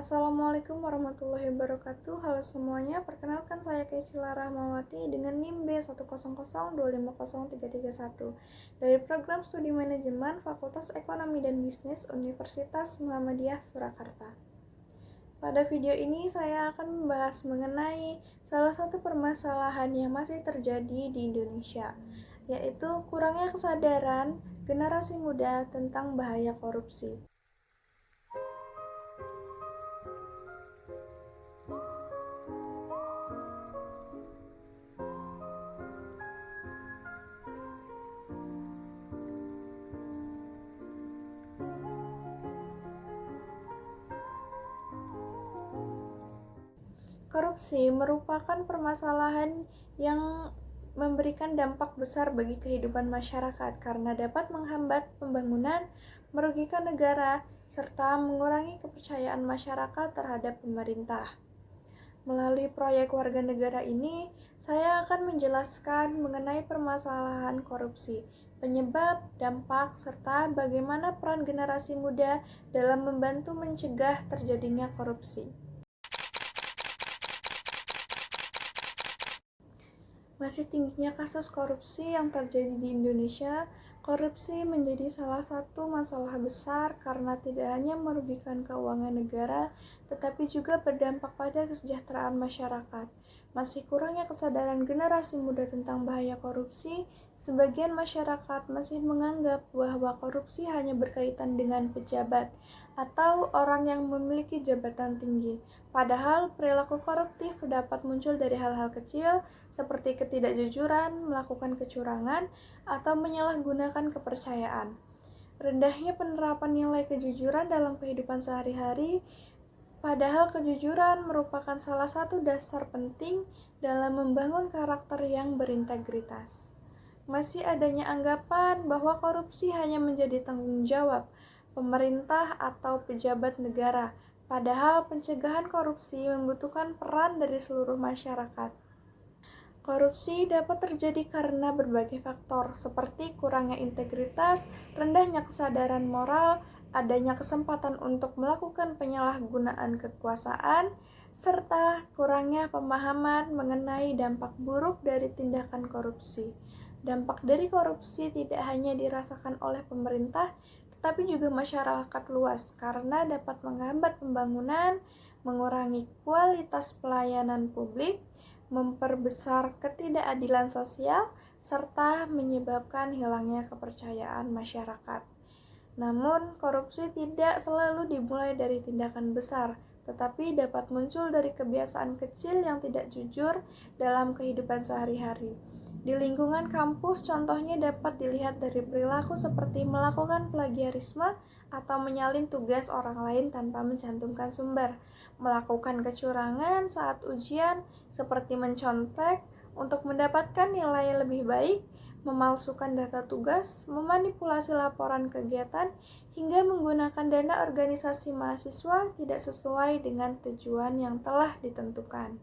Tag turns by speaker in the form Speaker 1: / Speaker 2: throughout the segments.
Speaker 1: Assalamualaikum warahmatullahi wabarakatuh. Halo semuanya, perkenalkan saya Kaisila Rahmawati dengan NIM B100250331 dari Program Studi Manajemen Fakultas Ekonomi dan Bisnis Universitas Muhammadiyah Surakarta. Pada video ini saya akan membahas mengenai salah satu permasalahan yang masih terjadi di Indonesia, yaitu kurangnya kesadaran generasi muda tentang bahaya korupsi. Korupsi merupakan permasalahan yang memberikan dampak besar bagi kehidupan masyarakat karena dapat menghambat pembangunan, merugikan negara, serta mengurangi kepercayaan masyarakat terhadap pemerintah. Melalui proyek warga negara ini, saya akan menjelaskan mengenai permasalahan korupsi, penyebab, dampak, serta bagaimana peran generasi muda dalam membantu mencegah terjadinya korupsi. Masih tingginya kasus korupsi yang terjadi di Indonesia, korupsi menjadi salah satu masalah besar karena tidak hanya merugikan keuangan negara, tetapi juga berdampak pada kesejahteraan masyarakat. Masih kurangnya kesadaran generasi muda tentang bahaya korupsi, sebagian masyarakat masih menganggap bahwa korupsi hanya berkaitan dengan pejabat atau orang yang memiliki jabatan tinggi. Padahal perilaku koruptif dapat muncul dari hal-hal kecil seperti ketidakjujuran, melakukan kecurangan, atau menyalahgunakan kepercayaan. Rendahnya penerapan nilai kejujuran dalam kehidupan sehari-hari, padahal kejujuran merupakan salah satu dasar penting dalam membangun karakter yang berintegritas. Masih adanya anggapan bahwa korupsi hanya menjadi tanggung jawab pemerintah atau pejabat negara, padahal pencegahan korupsi membutuhkan peran dari seluruh masyarakat. Korupsi dapat terjadi karena berbagai faktor, seperti kurangnya integritas, rendahnya kesadaran moral, adanya kesempatan untuk melakukan penyalahgunaan kekuasaan, serta kurangnya pemahaman mengenai dampak buruk dari tindakan korupsi. Dampak dari korupsi tidak hanya dirasakan oleh pemerintah, tetapi juga masyarakat luas karena dapat menghambat pembangunan, mengurangi kualitas pelayanan publik, memperbesar ketidakadilan sosial, serta menyebabkan hilangnya kepercayaan masyarakat. Namun, korupsi tidak selalu dimulai dari tindakan besar, tetapi dapat muncul dari kebiasaan kecil yang tidak jujur dalam kehidupan sehari-hari. Di lingkungan kampus, contohnya dapat dilihat dari perilaku seperti melakukan plagiarisme atau menyalin tugas orang lain tanpa mencantumkan sumber, melakukan kecurangan saat ujian seperti mencontek untuk mendapatkan nilai lebih baik, memalsukan data tugas, memanipulasi laporan kegiatan, hingga menggunakan dana organisasi mahasiswa tidak sesuai dengan tujuan yang telah ditentukan.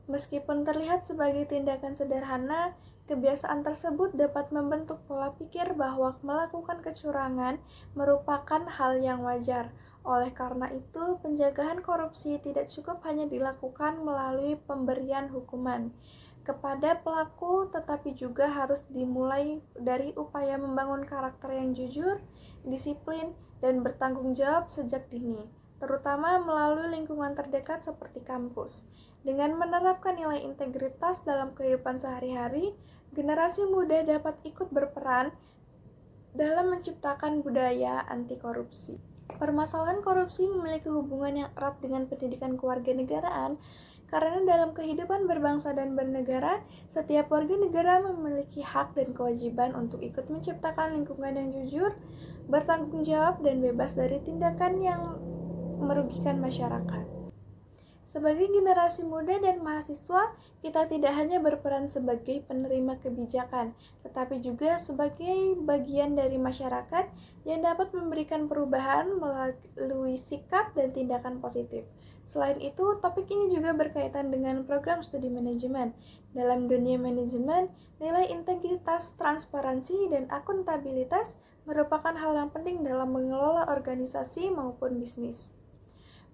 Speaker 1: Meskipun terlihat sebagai tindakan sederhana, kebiasaan tersebut dapat membentuk pola pikir bahwa melakukan kecurangan merupakan hal yang wajar. Oleh karena itu, pencegahan korupsi tidak cukup hanya dilakukan melalui pemberian hukuman kepada pelaku, tetapi juga harus dimulai dari upaya membangun karakter yang jujur, disiplin, dan bertanggung jawab sejak dini, terutama melalui lingkungan terdekat seperti kampus. Dengan menerapkan nilai integritas dalam kehidupan sehari-hari, generasi muda dapat ikut berperan dalam menciptakan budaya anti korupsi. Permasalahan korupsi memiliki hubungan yang erat dengan pendidikan kewarganegaraan karena dalam kehidupan berbangsa dan bernegara, setiap warga negara memiliki hak dan kewajiban untuk ikut menciptakan lingkungan yang jujur, bertanggung jawab, dan bebas dari tindakan yang merugikan masyarakat. Sebagai generasi muda dan mahasiswa, kita tidak hanya berperan sebagai penerima kebijakan, tetapi juga sebagai bagian dari masyarakat yang dapat memberikan perubahan melalui sikap dan tindakan positif. Selain itu, topik ini juga berkaitan dengan program studi manajemen. Dalam dunia manajemen, nilai integritas, transparansi, dan akuntabilitas merupakan hal yang penting dalam mengelola organisasi maupun bisnis.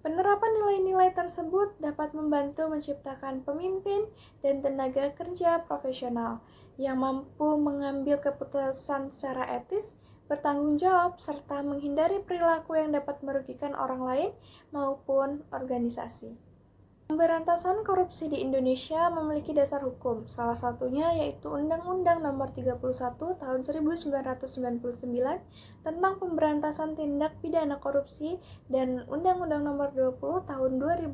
Speaker 1: Penerapan nilai-nilai tersebut dapat membantu menciptakan pemimpin dan tenaga kerja profesional yang mampu mengambil keputusan secara etis, bertanggung jawab, serta menghindari perilaku yang dapat merugikan orang lain maupun organisasi. Pemberantasan korupsi di Indonesia memiliki dasar hukum, salah satunya yaitu Undang-Undang Nomor 31 Tahun 1999 tentang Pemberantasan Tindak Pidana Korupsi dan Undang-Undang Nomor 20 Tahun 2001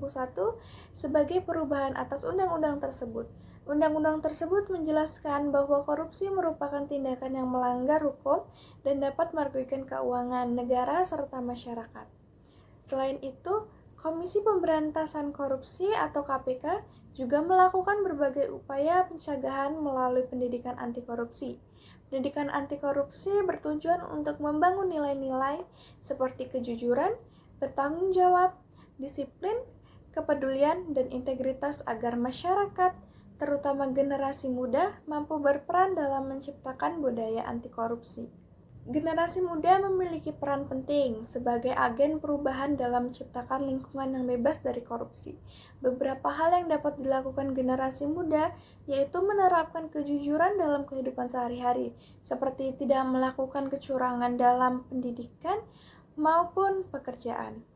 Speaker 1: sebagai perubahan atas undang-undang tersebut. Undang-undang tersebut menjelaskan bahwa korupsi merupakan tindakan yang melanggar hukum dan dapat merugikan keuangan negara serta masyarakat. Selain itu, Komisi Pemberantasan Korupsi atau KPK juga melakukan berbagai upaya pencegahan melalui pendidikan anti korupsi. Pendidikan anti korupsi bertujuan untuk membangun nilai-nilai seperti kejujuran, bertanggung jawab, disiplin, kepedulian, dan integritas agar masyarakat, terutama generasi muda, mampu berperan dalam menciptakan budaya anti korupsi. Generasi muda memiliki peran penting sebagai agen perubahan dalam menciptakan lingkungan yang bebas dari korupsi. Beberapa hal yang dapat dilakukan generasi muda yaitu menerapkan kejujuran dalam kehidupan sehari-hari, seperti tidak melakukan kecurangan dalam pendidikan maupun pekerjaan.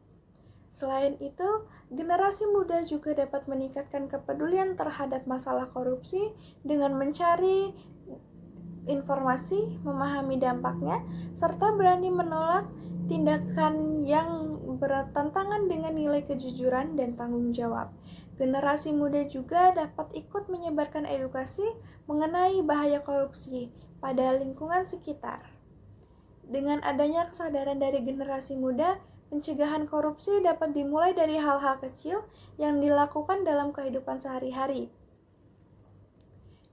Speaker 1: Selain itu, generasi muda juga dapat meningkatkan kepedulian terhadap masalah korupsi dengan mencari informasi, memahami dampaknya, serta berani menolak tindakan yang bertentangan dengan nilai kejujuran dan tanggung jawab. Generasi muda juga dapat ikut menyebarkan edukasi mengenai bahaya korupsi pada lingkungan sekitar. Dengan adanya kesadaran dari generasi muda, pencegahan korupsi dapat dimulai dari hal-hal kecil yang dilakukan dalam kehidupan sehari-hari.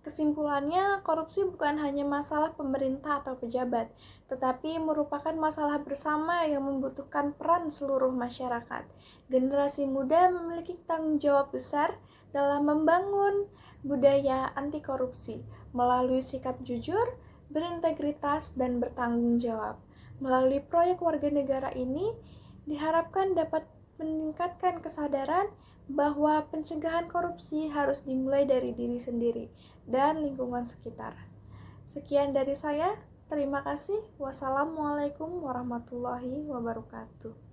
Speaker 1: Kesimpulannya, korupsi bukan hanya masalah pemerintah atau pejabat, tetapi merupakan masalah bersama yang membutuhkan peran seluruh masyarakat. Generasi muda memiliki tanggung jawab besar dalam membangun budaya anti korupsi melalui sikap jujur, berintegritas, dan bertanggung jawab. Melalui proyek warga negara ini, diharapkan dapat meningkatkan kesadaran bahwa pencegahan korupsi harus dimulai dari diri sendiri dan lingkungan sekitar. Sekian dari saya, terima kasih. Wassalamualaikum warahmatullahi wabarakatuh.